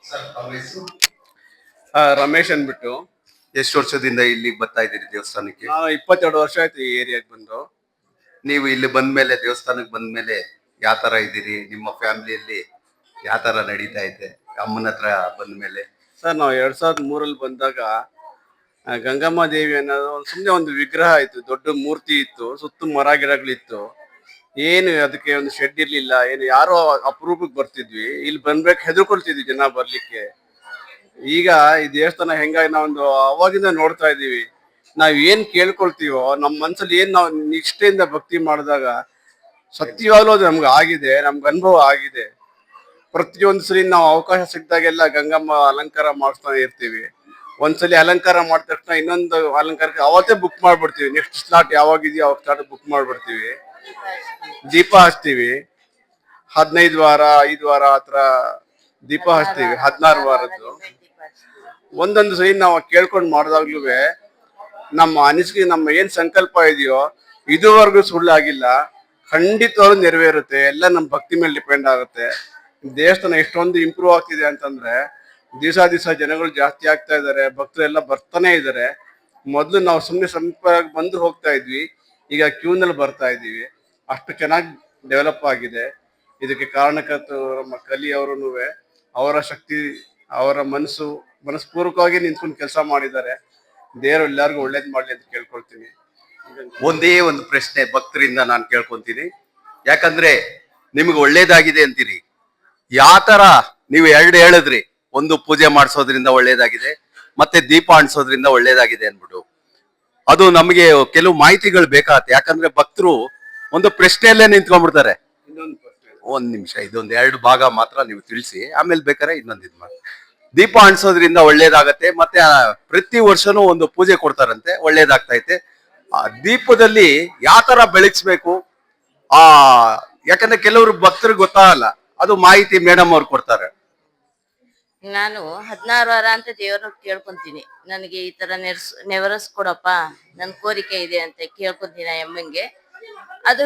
Sir ತಮ್ಮ ಹೆಸರು? ರಮೇಶ್ ಅಂದ್ಬಿಟ್ಟು. ಎಷ್ಟು ವರ್ಷದಿಂದ ಇಲ್ಲಿಗೆ ಬರ್ತಾ ಇದ್ದೀರಿ ದೇವಸ್ಥಾನಕ್ಕೆ? ನಾನು 22 ವರ್ಷ ಆಯ್ತು ಈ ಏರಿಯಾಗೆ ಬಂದು. ನೀವು ಇಲ್ಲಿ ಬಂದ್ಮೇಲೆ ದೇವಸ್ಥಾನಕ್ಕೆ ಬಂದ್ಮೇಲೆ ಯಾವ ತರ ಇದ್ದೀರಿ? ನಿಮ್ಮ ಫ್ಯಾಮಿಲಿಯಲ್ಲಿ ಯಾವ ತರ ನಡೀತಾ ಇದೆ ಅಮ್ಮನ ಹತ್ರ ಬಂದ್ಮೇಲೆ? ಸರ್ ನಾವು 2003 ಬಂದಾಗ ಗಂಗಮ್ಮ ದೇವಿ ಅನ್ನೋದು ಸುಮ್ಮನೆ ಒಂದು ವಿಗ್ರಹ ಇತ್ತು, ದೊಡ್ಡ ಮೂರ್ತಿ ಇತ್ತು, ಸುತ್ತ ಮರ ಗಿಡಗಳಿತ್ತು. ಏನು ಅದಕ್ಕೆ ಒಂದು ಶೆಡ್ ಇರ್ಲಿಲ್ಲ, ಏನು ಯಾರೋ ಅಪರೂಪಕ್ಕೆ ಬರ್ತಿದ್ವಿ. ಇಲ್ಲಿ ಬಂದ್ಬೇಕು ಹೆದರ್ಕೊಳ್ತಿದ್ವಿ ಜನ ಬರ್ಲಿಕ್ಕೆ. ಈಗ ಈ ದೇವಸ್ಥಾನ ಹೆಂಗಾಗಿ ನಾವೊಂದು ಅವಾಗಿಂದ ನೋಡ್ತಾ ಇದೀವಿ. ನಾವ್ ಏನ್ ಕೇಳ್ಕೊಳ್ತೀವೋ ನಮ್ಮ ಮನ್ಸಲ್ಲಿ ಏನ್ ನಾವು ನಿಷ್ಠೆಯಿಂದ ಭಕ್ತಿ ಮಾಡಿದಾಗ ಸತ್ಯವಾಗ್ಲೂ ಅದು ನಮ್ಗೆ ಆಗಿದೆ, ನಮ್ಗೆ ಅನುಭವ ಆಗಿದೆ. ಪ್ರತಿಯೊಂದು ಸರಿ ನಾವು ಅವಕಾಶ ಸಿಕ್ಕಿದಾಗೆಲ್ಲ ಗಂಗಮ್ಮ ಅಲಂಕಾರ ಮಾಡಿಸ್ತಾನೆ ಇರ್ತೀವಿ. ಒಂದ್ಸಲಿ ಅಲಂಕಾರ ಮಾಡಿದ ತಕ್ಷಣ ಇನ್ನೊಂದು ಅಲಂಕಾರಕ್ಕೆ ಅವತ್ತೇ ಬುಕ್ ಮಾಡ್ಬಿಡ್ತೀವಿ. ನೆಕ್ಸ್ಟ್ ಸ್ಲಾಟ್ ಯಾವಾಗಿದೆಯೋ ಅವಾಗ ಸ್ಲಾಟ್ ಬುಕ್ ಮಾಡ್ಬಿಡ್ತೀವಿ. ದೀಪ ಹಚ್ತೀವಿ. 15 ವಾರ 5 ವಾರ ಹತ್ರ ದೀಪ ಹಚ್ತೀವಿ. 16 ವಾರದ್ದು ಒಂದೊಂದು ಸರಿ ನಾವು ಕೇಳ್ಕೊಂಡು ಮಾಡಿದಾಗ್ಲೂ ನಮ್ಮ ಅನಿಸಿಕೆ, ನಮ್ಮ ಏನ್ ಸಂಕಲ್ಪ ಇದೆಯೋ ಇದುವರೆಗೂ ಸುಳ್ಳಾಗಿಲ್ಲ. ಖಂಡಿತವಾಗ್ಲೂ ನೆರವೇರುತ್ತೆ. ಎಲ್ಲ ನಮ್ಮ ಭಕ್ತಿ ಮೇಲೆ ಡಿಪೆಂಡ್ ಆಗುತ್ತೆ. ದೇವಸ್ಥಾನ ಎಷ್ಟೊಂದು ಇಂಪ್ರೂವ್ ಆಗ್ತಿದೆ ಅಂತಂದ್ರೆ ದಿವಸ ಜನಗಳು ಜಾಸ್ತಿ ಆಗ್ತಾ ಇದಾರೆ, ಭಕ್ತರೆಲ್ಲ ಬರ್ತಾನೆ ಇದಾರೆ. ಮೊದ್ಲು ನಾವು ಸುಮ್ಮನೆ ಸಮೀಪ ಬಂದು ಹೋಗ್ತಾ ಇದ್ವಿ, ಈಗ ಕ್ಯೂನಲ್ಲಿ ಬರ್ತಾ ಇದೀವಿ. ಅಷ್ಟು ಚೆನ್ನಾಗಿ ಡೆವಲಪ್ ಆಗಿದೆ. ಇದಕ್ಕೆ ಕಾರಣಕರ್ತರು ನಮ್ಮ ಕಲಿ ಅವರು. ಅವರ ಶಕ್ತಿ, ಅವರ ಮನಸ್ಪೂರ್ವಕವಾಗಿ ನಿಂತ್ಕೊಂಡು ಕೆಲಸ ಮಾಡಿದ್ದಾರೆ. ದೇವರು ಎಲ್ಲರಿಗೂ ಒಳ್ಳೇದ್ ಮಾಡ್ಲಿ ಅಂತ ಕೇಳ್ಕೊಳ್ತೀನಿ. ಒಂದೇ ಒಂದು ಪ್ರಶ್ನೆ ಭಕ್ತರಿಂದ ನಾನು ಕೇಳ್ಕೊಂತೀನಿ, ಯಾಕಂದ್ರೆ ನಿಮ್ಗೆ ಒಳ್ಳೇದಾಗಿದೆ ಅಂತೀರಿ. ಯಾವ ತರ ನೀವು ಎರಡು ಹೇಳಿದ್ರಿ, ಒಂದು ಪೂಜೆ ಮಾಡಿಸೋದ್ರಿಂದ ಒಳ್ಳೇದಾಗಿದೆ, ಮತ್ತೆ ದೀಪ ಅಂಟಿಸೋದ್ರಿಂದ ಒಳ್ಳೇದಾಗಿದೆ ಅನ್ಬಿಟ್ಟು. ಅದು ನಮಗೆ ಕೆಲವು ಮಾಹಿತಿಗಳು ಬೇಕಾಗತ್ತೆ. ಯಾಕಂದ್ರೆ ಭಕ್ತರು ಒಂದು ಪ್ರಶ್ನೆಯಲ್ಲೇ ನಿಂತ್ಕೊಂಡ್ಬಿಡ್ತಾರೆ. ಇನ್ನೊಂದು ಪ್ರಶ್ನೆ, ಒಂದ್ ನಿಮಿಷ, ಇದೊಂದು 2 ಭಾಗ ಮಾತ್ರ ನೀವು ತಿಳಿಸಿ, ಆಮೇಲೆ ಬೇಕಾರೆ ಇನ್ನೊಂದು ಇದ್ ಮಾಡಿ. ದೀಪ ಅಂಟಿಸೋದ್ರಿಂದ ಒಳ್ಳೇದಾಗತ್ತೆ, ಮತ್ತೆ ಪ್ರತಿ ವರ್ಷನೂ ಒಂದು ಪೂಜೆ ಕೊಡ್ತಾರಂತೆ, ಒಳ್ಳೇದಾಗ್ತೈತೆ. ಆ ದೀಪದಲ್ಲಿ ಯಾವ ತರ ಬೆಳಗಿಸ್ಬೇಕು, ಆ ಯಾಕಂದ್ರೆ ಕೆಲವರು ಭಕ್ತರಿಗೆ ಗೊತ್ತಾಗಲ್ಲ, ಅದು ಮಾಹಿತಿ ಮೇಡಮ್ ಅವ್ರು ಕೊಡ್ತಾರೆ. ನಾನು 16 ವಾರ ಅಂತ ದೇವ್ರನ್ನ ಕೇಳ್ಕೊಂತೀನಿ. ನನಗೆ ಈ ತರ ನೆವರಸ್ಕೊಡಪ್ಪ, ನನ್ ಕೋರಿಕೆ ಇದೆ ಅಂತ ಕೇಳ್ಕೊಂತೀನಿ ಆ ಅಮ್ಮಂಗೆ. ಅದು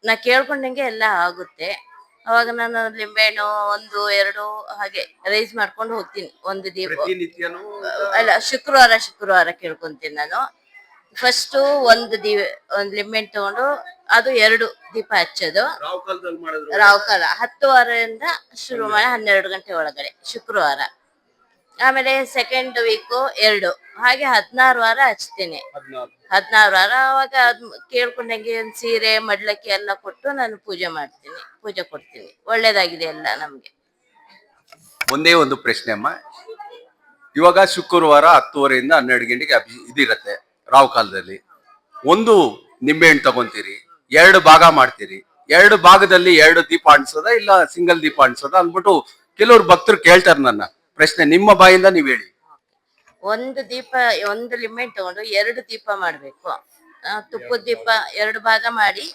ನಾ ಕೇಳ್ಕೊಂಡಂಗೆ ಎಲ್ಲ ಆಗುತ್ತೆ. ಅವಾಗ ನಾನು ಲಿಂಬೆಹಣ್ಣು 1 2 ಹಾಗೆ ರೈಸ್ ಮಾಡ್ಕೊಂಡು ಹೋಗ್ತೀನಿ. ಒಂದು ದೀಪ ಪ್ರತಿನಿತ್ಯನೂ ಅಲ್ಲ, ಶುಕ್ರವಾರ ಕೇಳ್ಕೊಂತೀನಿ ನಾನು. ಫಸ್ಟ್ ಒಂದು ಲಿಂಬೆಹಣ್ಣು ತಗೊಂಡು ಅದು 2 ದೀಪ ಹಚ್ಚೋದು. ರಾವ್ಕಾಲ 10 ವಾರದಿಂದ ಶುರು ಮಾಡಿ 12 ಗಂಟೆ ಒಳಗಡೆ ಶುಕ್ರವಾರ. ಆಮೇಲೆ ಸೆಕೆಂಡ್ ವೀಕು 2, ಹಾಗೆ 16 ವಾರ ಹಚ್ತೇನೆ. 16 ವಾರ ಅವಾಗ ಅದ್ ಕೇಳ್ಕೊಂಡಂಗೆ ಒಂದ್ ಸೀರೆ ಮಡ್ಲಕ್ಕಿ ಎಲ್ಲ ಕೊಟ್ಟು ನಾನು ಪೂಜೆ ಕೊಡ್ತೀನಿ. ಒಳ್ಳೇದಾಗಿದೆ ಎಲ್ಲ ನಮ್ಗೆ. ಒಂದೇ ಒಂದು ಪ್ರಶ್ನೆ ಅಮ್ಮ, ಇವಾಗ ಶುಕ್ರವಾರ 10 ವರೆಯಿಂದ 12 ಗಂಟೆಗೆ ಇದಿರತ್ತೆ ರಾವ್ ಕಾಲದಲ್ಲಿ. ಒಂದು ನಿಂಬೆಹಣ್ಣು ತಗೊಂತೀರಿ, 2 ಭಾಗ ಮಾಡ್ತೀರಿ. 2 ಭಾಗದಲ್ಲಿ 2 ದೀಪ ಅಂಟಿಸೋದ ಇಲ್ಲ ಸಿಂಗಲ್ ದೀಪ ಅಂಟಿಸೋದ ಅಂದ್ಬಿಟ್ಟು ಕೆಲವ್ರು ಭಕ್ತರು ಕೇಳ್ತಾರೆ. ನನ್ನ ಪ್ರಶ್ನೆ ನಿಮ್ಮ ಬಾಯಿಂದ ನೀವ್ ಹೇಳಿ. ಒಂದು ಲಿಂಬೆಹಣ್ಣು ತಗೊಂಡು 2 ದೀಪ ಮಾಡ್ಬೇಕು. ತುಪ್ಪದ ದೀಪ 2 ಭಾಗ ಮಾಡಿ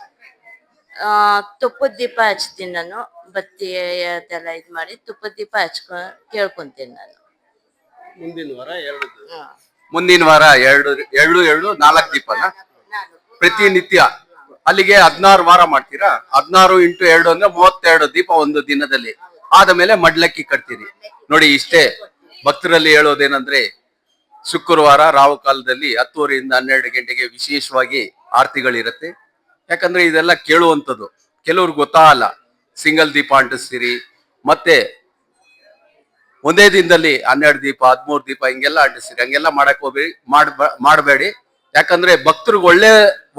ತುಪ್ಪದ ದೀಪ ಹಚ್ತೀನಿ ನಾನು. ಬತ್ತಿ ಅದೆಲ್ಲ ಇದ್ ಮಾಡಿ ತುಪ್ಪದ ದೀಪ ಕೇಳ್ಕೊಂತೀನಿ ನಾನು. ಮುಂದಿನ ವಾರ 2 4 ದೀಪನ ಪ್ರತಿನಿತ್ಯ. ಅಲ್ಲಿಗೆ 16 ವಾರ ಮಾಡ್ತೀರಾ. 16 × 2 ಅಂದ್ರೆ 32 ದೀಪ ಒಂದು ದಿನದಲ್ಲಿ. ಆದ ಮೇಲೆ ಮಡ್ಲಕ್ಕಿ ಕಟ್ತೀರಿ. ನೋಡಿ, ಇಷ್ಟೇ ಭಕ್ತರಲ್ಲಿ ಹೇಳೋದೇನಂದ್ರೆ, ಶುಕ್ರವಾರ ರಾವು ಕಾಲದಲ್ಲಿ 10 ವರೆಯಿಂದ 12 ಗಂಟೆಗೆ ವಿಶೇಷವಾಗಿ ಆರತಿಗಳಿರತ್ತೆ. ಯಾಕಂದ್ರೆ ಇದೆಲ್ಲ ಕೇಳುವಂಥದ್ದು ಕೆಲವ್ರಿಗೆ ಗೊತ್ತಾಗಲ್ಲ. ಸಿಂಗಲ್ ದೀಪ ಅಂಟಿಸ್ತೀರಿ, ಮತ್ತೆ ಒಂದೇ ದಿನದಲ್ಲಿ 12 ದೀಪ 13 ದೀಪ ಹಿಂಗೆಲ್ಲ ಅಂಟಿಸ್ತೀರಿ. ಹಂಗೆಲ್ಲ ಮಾಡಬೇಡಿ. ಯಾಕಂದ್ರೆ ಭಕ್ತರಿಗೆ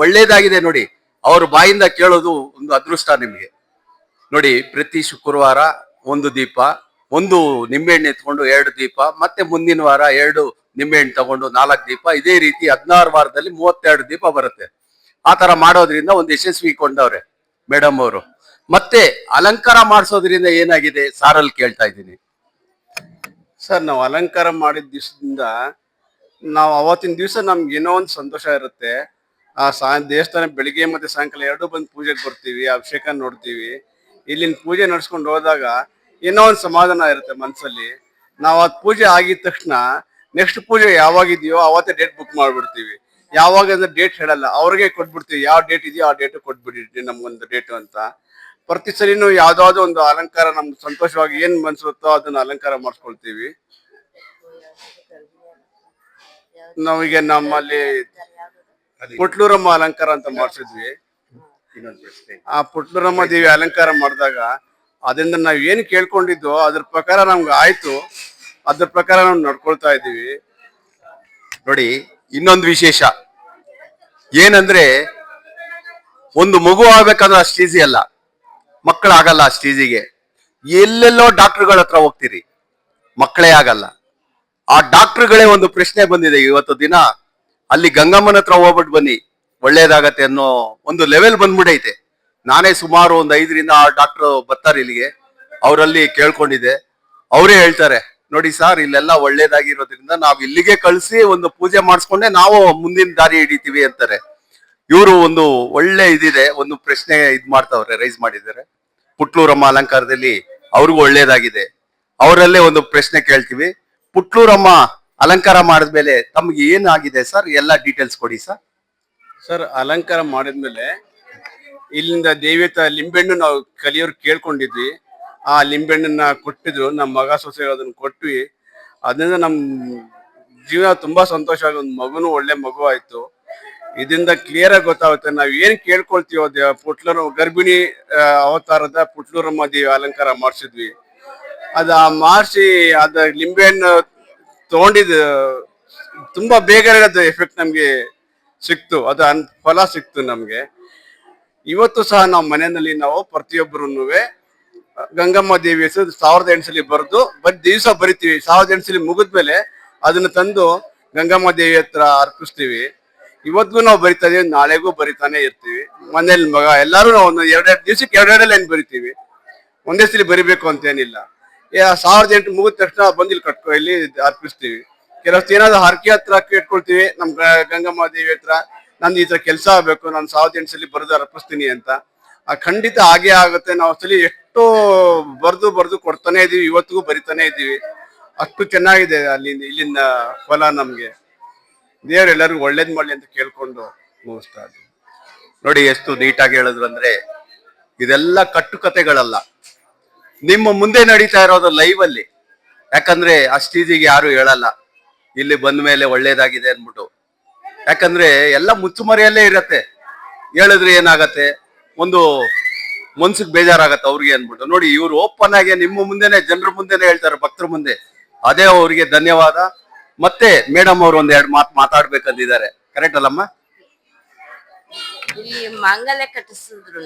ಒಳ್ಳೇದಾಗಿದೆ ನೋಡಿ, ಅವ್ರ ಬಾಯಿಂದ ಕೇಳೋದು ಒಂದು ಅದೃಷ್ಟ ನಿಮ್ಗೆ. ನೋಡಿ, ಪ್ರತಿ ಶುಕ್ರವಾರ 1 ದೀಪ, 1 ನಿಂಬೆಹಣ್ಣು ಎತ್ಕೊಂಡು 2 ದೀಪ, ಮತ್ತೆ ಮುಂದಿನ ವಾರ 2 ನಿಂಬೆಹಣ್ಣು ತಗೊಂಡು 4 ದೀಪ. ಇದೇ ರೀತಿ 16 ವಾರದಲ್ಲಿ 32 ದೀಪ ಬರುತ್ತೆ. ಆ ತರ ಮಾಡೋದ್ರಿಂದ ಒಂದು ಯಶಸ್ವಿ ಕೊಂಡವ್ರೆ ಮೇಡಮ್ ಅವರು. ಮತ್ತೆ ಅಲಂಕಾರ ಮಾಡಿಸೋದ್ರಿಂದ ಏನಾಗಿದೆ ಸಾರಲ್ಲಿ ಕೇಳ್ತಾ ಇದ್ದೀನಿ. ಸರ್ ನಾವು ಅಲಂಕಾರ ಮಾಡಿದ ದಿವಸದಿಂದ ನಾವು ಅವತ್ತಿನ ದಿವಸ ನಮ್ಗೆ ಏನೋ ಒಂದು ಸಂತೋಷ ಇರುತ್ತೆ. ದೇವಸ್ಥಾನ ಬೆಳಿಗ್ಗೆ ಮತ್ತೆ ಸಾಯಂಕಾಲ 2 ಬಂದು ಪೂಜೆಗೆ ಬರ್ತೀವಿ, ಅಭಿಷೇಕ ನೋಡ್ತೀವಿ. ಇಲ್ಲಿನ ಪೂಜೆ ನಡ್ಸ್ಕೊಂಡು ಹೋದಾಗ ಏನೋ ಒಂದು ಸಮಾಧಾನ ಇರುತ್ತೆ ಮನ್ಸಲ್ಲಿ. ನಾವು ಅದ್ ಪೂಜೆ ಆಗಿದ ತಕ್ಷಣ ನೆಕ್ಸ್ಟ್ ಪೂಜೆ ಯಾವಾಗಿದೆಯೋ ಅವತ್ತೇ ಡೇಟ್ ಬುಕ್ ಮಾಡ್ಬಿಡ್ತೀವಿ. ಯಾವಾಗ ಅಂದ್ರೆ ಡೇಟ್ ಹೇಳಲ್ಲ, ಅವ್ರಿಗೆ ಕೊಟ್ಬಿಡ್ತೀವಿ. ಯಾವ ಡೇಟ್ ಇದೆಯೋ ಆ ಡೇಟ್ ಕೊಟ್ಬಿಡಿ, ನಮ್ಗೊಂದು ಡೇಟು ಅಂತ. ಪ್ರತಿ ಸಲಿನೂ ಯಾವ್ದಾವ್ದೋ ಒಂದು ಅಲಂಕಾರ ನಮ್ಗೆ ಸಂತೋಷವಾಗಿ ಏನ್ ಮನ್ಸುತ್ತೋ ಅದನ್ನ ಅಲಂಕಾರ ಮಾಡಿಸ್ಕೊಳ್ತೀವಿ. ನಾವೀಗ ನಮ್ಮಲ್ಲಿ ಪುಟ್ಲೂರಮ್ಮ ಅಲಂಕಾರ ಅಂತ ಮಾಡ್ಸಿದ್ವಿ. ಆ ಪುಟ್ಲೂರಮ್ಮ ದೇವಿ ಅಲಂಕಾರ ಮಾಡಿದಾಗ ಅದರಿಂದ ನಾವ್ ಏನ್ ಕೇಳ್ಕೊಂಡಿದ್ದೋ ಅದ್ರ ಪ್ರಕಾರ ನಮ್ಗೆ ಆಯ್ತು, ಅದ್ರ ಪ್ರಕಾರ ನಾವು ನಡ್ಕೊಳ್ತಾ ಇದ್ದೀವಿ. ನೋಡಿ ಇನ್ನೊಂದು ವಿಶೇಷ ಏನಂದ್ರೆ, ಒಂದು ಮಗು ಆಗ್ಬೇಕಂದ್ರೆ ಅಷ್ಟು ಈಸಿ ಅಲ್ಲ, ಮಕ್ಕಳಾಗಲ್ಲ ಅಷ್ಟು ಈಸಿಗೆ. ಎಲ್ಲೆಲ್ಲೋ ಡಾಕ್ಟರ್ಗಳ ಹತ್ರ ಹೋಗ್ತೀರಿ, ಮಕ್ಕಳೇ ಆಗಲ್ಲ. ಆ ಡಾಕ್ಟರ್ಗಳೇ ಒಂದು ಪ್ರಶ್ನೆ ಬಂದಿದೆ ಇವತ್ತು ದಿನ, ಅಲ್ಲಿ ಗಂಗಮ್ಮನ ಹತ್ರ ಹೋಗ್ಬಿಟ್ಟು ಬನ್ನಿ ಒಳ್ಳೇದಾಗತ್ತೆ ಅನ್ನೋ ಒಂದು ಲೆವೆಲ್ ಬಂದ್ಬಿಡೈತೆ. ನಾನೇ ಸುಮಾರು ಒಂದು 5ರಿಂದ 6 ಡಾಕ್ಟರ್ ಬರ್ತಾರೆ ಇಲ್ಲಿಗೆ, ಅವರಲ್ಲಿ ಕೇಳ್ಕೊಂಡಿದ್ದೆ. ಅವರೇ ಹೇಳ್ತಾರೆ, ನೋಡಿ ಸರ್ ಇಲ್ಲೆಲ್ಲ ಒಳ್ಳೇದಾಗಿರೋದ್ರಿಂದ ನಾವ್ ಇಲ್ಲಿಗೆ ಕಳ್ಸಿ ಒಂದು ಪೂಜೆ ಮಾಡಿಸ್ಕೊಂಡೆ ನಾವು ಮುಂದಿನ ದಾರಿ ಹಿಡಿತೀವಿ ಅಂತಾರೆ. ಇವರು ಒಂದು ಒಳ್ಳೆ ಇದಿದೆ, ಒಂದು ಪ್ರಶ್ನೆ ಮಾಡ್ತಾವ್ರೆ, ರೈಸ್ ಮಾಡಿದ್ದಾರೆ. ಪುಟ್ಲೂರಮ್ಮ ಅಲಂಕಾರದಲ್ಲಿ ಅವ್ರಿಗೂ ಒಳ್ಳೇದಾಗಿದೆ. ಅವರಲ್ಲೇ ಒಂದು ಪ್ರಶ್ನೆ ಕೇಳ್ತೀವಿ. ಪುಟ್ಲೂರಮ್ಮ ಅಲಂಕಾರ ಮಾಡಿದ್ಮೇಲೆ ತಮ್ಗೆ ಏನಾಗಿದೆ ಸರ್, ಎಲ್ಲ ಡೀಟೇಲ್ಸ್ ಕೊಡಿ ಸರ್. ಸರ್, ಅಲಂಕಾರ ಮಾಡಿದ್ಮೇಲೆ ಇಲ್ಲಿಂದ ದೇವಿತ ಲಿಂಬೆಹಣ್ಣು ನಾವು ಕಲಿಯೋರು ಕೇಳ್ಕೊಂಡಿದ್ವಿ. ಆ ಲಿಂಬೆಹಣ್ಣನ್ನ ಕೊಟ್ಟಿದ್ರು, ನಮ್ಮ ಮಗ ಸೊಸೆ ಅದನ್ನ ಕೊಟ್ವಿ. ಅದರಿಂದ ನಮ್ ಜೀವನ ತುಂಬಾ ಸಂತೋಷ ಆಗಿ ಒಂದು ಮಗುನು ಒಳ್ಳೆ ಮಗು ಆಯ್ತು. ಇದರಿಂದ ಕ್ಲಿಯರ್ ಆಗಿ ಗೊತ್ತಾಗುತ್ತೆ ನಾವ್ ಏನ್ ಕೇಳ್ಕೊಳ್ತೀವೋ. ಪುಟ್ಲೂರು ಗರ್ಭಿಣಿ ಅವತಾರದ ಪುಟ್ಲೂರಮ್ಮ ದೇವಿ ಅಲಂಕಾರ ಮಾಡಿಸಿದ್ವಿ. ಅದ ಮಾಡಿಸಿ ಅದ ಲಿಂಬೆಹಣ್ಣು ತಗೊಂಡಿದ್ ತುಂಬಾ ಬೇಗ ಎಫೆಕ್ಟ್ ನಮ್ಗೆ ಸಿಕ್ತು, ಅದ ಫಲ ಸಿಕ್ತು ನಮ್ಗೆ. ಇವತ್ತು ಸಹ ನಾವು ಮನೆಯಲ್ಲಿ ನಾವು ಪ್ರತಿಯೊಬ್ಬರು ಗಂಗಮ್ಮ ದೇವಿ ಹೆಸರು 1008 ಸಲ ಬರೆದು ದಿವಸ ಬರಿತೀವಿ. 1008 ಸಲ ಮುಗಿದ್ಮೇಲೆ ಅದನ್ನ ತಂದು ಗಂಗಮ್ಮ ದೇವಿ ಹತ್ರ ಅರ್ಪಿಸ್ತೀವಿ. ಇವತ್ತಿಗೂ ನಾವು ಬರಿತಾ ಇದೀವಿ, ನಾಳೆಗೂ ಬರಿತಾನೆ ಇರ್ತೀವಿ. ಮನೇಲಿ ಮಗ ಎಲ್ಲಾರು ನಾವು ಒಂದು 2-2 ದಿವಸಕ್ಕೆ 2-2 ಲೈನ್ ಬರಿತೀವಿ, ಒಂದೇ ಸಲ ಬರಿಬೇಕು ಅಂತ ಏನಿಲ್ಲ. 1008 ಮುಗಿದ ತಕ್ಷಣ ಬಂದು ಇಲ್ಲಿ ಅರ್ಪಿಸ್ತೀವಿ. ಕೆಲವಷ್ಟು ಏನಾದ್ರು ಹರಕೆ ಹತ್ರ ಕೇಳ್ಕೊಳ್ತೀವಿ ನಮ್ ಗಂಗಮ್ಮ ದೇವಿ ಹತ್ರ, ನಂದು ಈ ತರ ಕೆಲಸ ಆಗ್ಬೇಕು, ನಾನು 1008 ಸಲ ಬರೆದು ಅರ್ಪಿಸ್ತೀನಿ ಅಂತ. ಖಂಡಿತ ಹಾಗೆ ಆಗುತ್ತೆ. ನಾವು ಸಲಿ ಎಷ್ಟೋ ಬರ್ದು ಕೊಡ್ತಾನೆ ಇದೀವಿ, ಇವತ್ತಿಗೂ ಬರಿತಾನೆ ಇದೀವಿ. ಅಷ್ಟು ಚೆನ್ನಾಗಿದೆ ಇಲ್ಲಿಂದ ಫಲ ನಮ್ಗೆ. ದೇವ್ರು ಎಲ್ಲರಿಗೂ ಒಳ್ಳೇದ್ ಮಾಡ್ಲಿ ಅಂತ ಕೇಳ್ಕೊಂಡು ಮುಗಿಸ್ತಾ ಇದ್ದೀವಿ. ನೋಡಿ ಎಷ್ಟು ನೀಟಾಗಿ ಹೇಳಿದ್ರು ಅಂದ್ರೆ, ಇದೆಲ್ಲ ಕಟ್ಟುಕತೆಗಳಲ್ಲ, ನಿಮ್ಮ ಮುಂದೆ ನಡೀತಾ ಇರೋದು ಲೈವ್ ಅಲ್ಲಿ. ಯಾಕಂದ್ರೆ ಅಷ್ಟು ಈಸಿಗೆ ಯಾರು ಹೇಳಲ್ಲ ಇಲ್ಲಿ ಬಂದ ಮೇಲೆ ಒಳ್ಳೇದಾಗಿದೆ ಅನ್ಬಿಟ್ಟು. ಯಾಕಂದ್ರೆ ಎಲ್ಲ ಮುಚ್ಚುಮರೆಯಲ್ಲೇ ಇರತ್ತೆ. ಹೇಳಿದ್ರೆ ಏನಾಗತ್ತೆ, ಒಂದು ಮನ್ಸಿಗೆ ಬೇಜಾರಾಗತ್ತೆ ಅವ್ರಿಗೆ ಅನ್ಬಿಟ್ಟು. ನೋಡಿ ಇವ್ರು ಓಪನ್ ಆಗಿ ನಿಮ್ಮ ಮುಂದೆನೆ, ಜನರ ಮುಂದೆನೆ ಹೇಳ್ತಾರೆ, ಭಕ್ತರ ಮುಂದೆ. ಅದೇ ಅವರಿಗೆ ಧನ್ಯವಾದ. ಮತ್ತೆ ಮೇಡಮ್ ಅವ್ರು 1-2 ಮಾತು ಮಾತಾಡ್ಬೇಕಂದಿದ್ದಾರೆ, ಕರೆಕ್ಟ್ ಅಲ್ಲಮ್ಮ? ಇಲ್ಲಿ ಮಾಂಗಲ್ಯ ಕಟ್ಟಿಸಿದ್ರು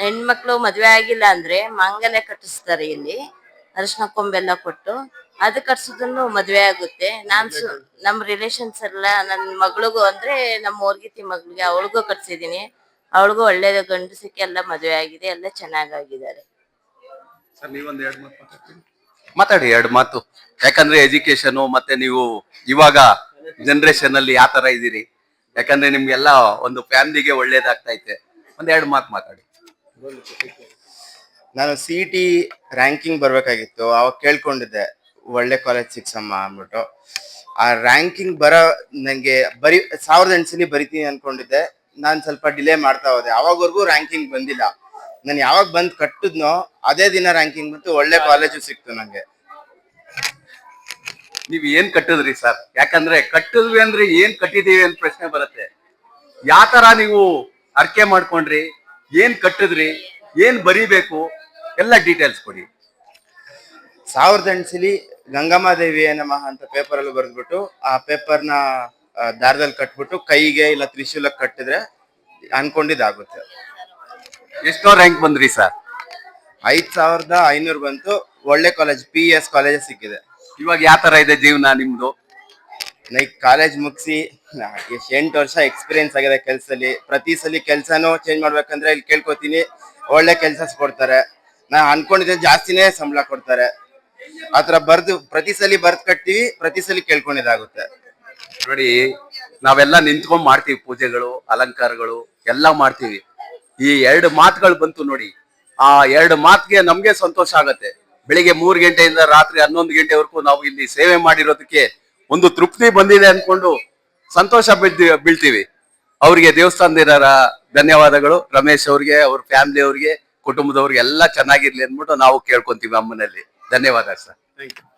ಹೆಣ್ಮಕ್ಳು ಮದ್ವೆ ಆಗಿಲ್ಲ ಅಂದ್ರೆ ಮಾಂಗಲ್ಯ ಕಟ್ಟಿಸ್ತಾರೆ. ಇಲ್ಲಿ ಅರಿಶಿನ ಕೊಂಬೆಲ್ಲ ಕೊಟ್ಟು ಅದು ಕಟ್ಸೋದನ್ನು ಮದ್ವೆ ಆಗುತ್ತೆ. ನಮ್ ರಿಲೇಷನ್ಸ್ ಎಲ್ಲ ನನ್ ಮಗಳಿಗೂ ಅಂದ್ರೆ ನಮ್ಮ ಓರ್ಗಿತಿ ಮಗಳಿಗೆ ಅವಳಿಗೂ ಕಟ್ಸಿದೀನಿ. ಅವಳಿಗೂ ಒಳ್ಳೇದು ಗಂಡು ಸಿಕ್ಕಿ ಎಲ್ಲ ಮದ್ವೆ ಆಗಿದೆ, ಎಲ್ಲ ಚೆನ್ನಾಗಿದ್ದಾರೆ. ಸರ್ ನೀವೊಂದ್ 2 ಮಾತು ಮಾತಾಡಿ, 2 ಮಾತು. ಯಾಕಂದ್ರೆ ಎಜುಕೇಶನ್ ಮತ್ತೆ ನೀವು ಇವಾಗ ಜನರೇಷನ್ ಅಲ್ಲಿ ಯಾವ ತರ ಇದೀರಿ, ಯಾಕಂದ್ರೆ ನಿಮ್ಗೆಲ್ಲ ಒಂದು ಫ್ಯಾಮಿಲಿಗೆ ಒಳ್ಳೇದಾಗ್ತೈತೆ. 1-2 ಮಾತು ಮಾತಾಡಿ. ನಾನು CET ರ್ಯಾಂಕಿಂಗ್ ಬರ್ಬೇಕಾಗಿತ್ತು, ಅವಾಗ ಕೇಳ್ಕೊಂಡಿದ್ದೆ ಒಳ್ಳೆ ಕಾಲೇಜ್ ಸಿಕ್ಸಮ್ಮ ಅಂದ್ಬಿಟ್ಟು. ಆ ರ್ಯಾಂಕಿಂಗ್ ನಂಗೆ 1008 ಸಲ ಬರಿತೀನಿ ಅನ್ಕೊಂಡಿದ್ದೆ. ನಾನು ಸ್ವಲ್ಪ ಡಿಲೇ ಮಾಡ್ತಾ ಹೋದೆ, ಅವಾಗವರೆಗೂ ರ್ಯಾಂಕಿಂಗ್ ಬಂದಿಲ್ಲ. ನಾನು ಯಾವಾಗ ಬಂದ್ ಕಟ್ಟಿದ್ನೋ ಅದೇ ದಿನ ರ್ಯಾಂಕಿಂಗ್ ಬಂತು, ಒಳ್ಳೆ ಕಾಲೇಜು ಸಿಕ್ತು ನಂಗೆ. ನೀವ್ ಏನ್ ಕಟ್ಟಿದ್ರಿ ಸರ್? ಯಾಕಂದ್ರೆ ಕಟ್ಟಿದ್ವಿ ಅಂದ್ರೆ ಏನ್ ಕಟ್ಟಿದೀವಿ ಅಂತ ಪ್ರಶ್ನೆ ಬರುತ್ತೆ. ಯಾವ ತರ ನೀವು ಅರ್ಕೆ ಮಾಡ್ಕೊಂಡ್ರಿ, ಏನ್ ಕಟ್ಟಿದ್ರಿ, ಏನ್ ಬರಿಬೇಕು, ಎಲ್ಲ ಡೀಟೇಲ್ಸ್ ಕೊಡಿ. 1008 ಸಲ ಗಂಗಮ್ಮ ದೇವಿಯೇ ನಮಃ ಅಂತ ಪೇಪರ್ ಅಲ್ಲಿ ಬರೆದ್ಬಿಟ್ಟು ಆ ಪೇಪರ್ನ ದಾರದಲ್ಲಿ ಕಟ್ಬಿಟ್ಟು ಕೈಗೆ ಇಲ್ಲ ತ್ರಿಶೂಲಕ್ಕೆ ಕಟ್ಟಿದ್ರೆ ಅನ್ಕೊಂಡಿದ್ದಾಗುತ್ತೆ. ಎಷ್ಟೋ ರ್ಯಾಂಕ್ ಬಂದ್ರಿ ಸರ್? 5500 ಬಂತು. ಒಳ್ಳೆ ಕಾಲೇಜ್ PES ಕಾಲೇಜ್ ಸಿಕ್ಕಿದೆ. ಇವಾಗ ಯಾವ ತರ ಇದೆ ಜೀವನ ನಿಮ್ದು? ಲೈಕ್ ಕಾಲೇಜ್ ಮುಗಿಸಿ 8 ವರ್ಷ ಎಕ್ಸ್ಪೀರಿಯನ್ಸ್ ಆಗಿದೆ ಕೆಲ್ಸದಲ್ಲಿ. ಪ್ರತಿ ಸಲ ಕೆಲ್ಸನೂ ಚೇಂಜ್ ಮಾಡ್ಬೇಕಂದ್ರೆ ಇಲ್ಲಿ ಕೇಳ್ಕೊತೀನಿ, ಒಳ್ಳೆ ಕೆಲ್ಸ ಕೊಡ್ತಾರೆ. ನಾ ಅನ್ಕೊಂಡಿದ್ದೆ ಜಾಸ್ತಿನೇ ಸಂಬಳ ಕೊಡ್ತಾರೆ. ಆತರ ಪ್ರತಿ ಸಲ ಬರ್ದ್ ಕಟ್ತೀವಿ, ಪ್ರತಿ ಸಲ ಕೇಳ್ಕೊಂಡಿದ್ದಾಗುತ್ತೆ. ನೋಡಿ ನಾವೆಲ್ಲ ನಿಂತ್ಕೊಂಡ್ ಮಾಡ್ತೀವಿ, ಪೂಜೆಗಳು ಅಲಂಕಾರಗಳು ಎಲ್ಲ ಮಾಡ್ತೀವಿ. ಈ 2 ಮಾತುಗಳು ಬಂತು ನೋಡಿ, ಆ 2 ಮಾತಿಗೆ ನಮ್ಗೆ ಸಂತೋಷ ಆಗತ್ತೆ. ಬೆಳಿಗ್ಗೆ 3 ಗಂಟೆಯಿಂದ ರಾತ್ರಿ 11 ಗಂಟೆವರೆಗೂ ನಾವು ಇಲ್ಲಿ ಸೇವೆ ಮಾಡಿರೋದಕ್ಕೆ ಒಂದು ತೃಪ್ತಿ ಬಂದಿದೆ ಅನ್ಕೊಂಡು ಸಂತೋಷ ಬೀಳ್ತೀವಿ. ಅವ್ರಿಗೆ ದೇವಸ್ಥಾನದ ಧನ್ಯವಾದಗಳು. ರಮೇಶ್ ಅವ್ರಿಗೆ, ಅವ್ರ ಫ್ಯಾಮಿಲಿ ಅವ್ರಿಗೆ, ಕುಟುಂಬದವ್ರಿಗೆ ಎಲ್ಲ ಚೆನ್ನಾಗಿರ್ಲಿ ಅಂದ್ಬಿಟ್ಟು ನಾವು ಕೇಳ್ಕೊಂತೀವಿ ಅಮ್ಮನಲ್ಲಿ. ಧನ್ಯವಾದ ಸರ್. Thank you.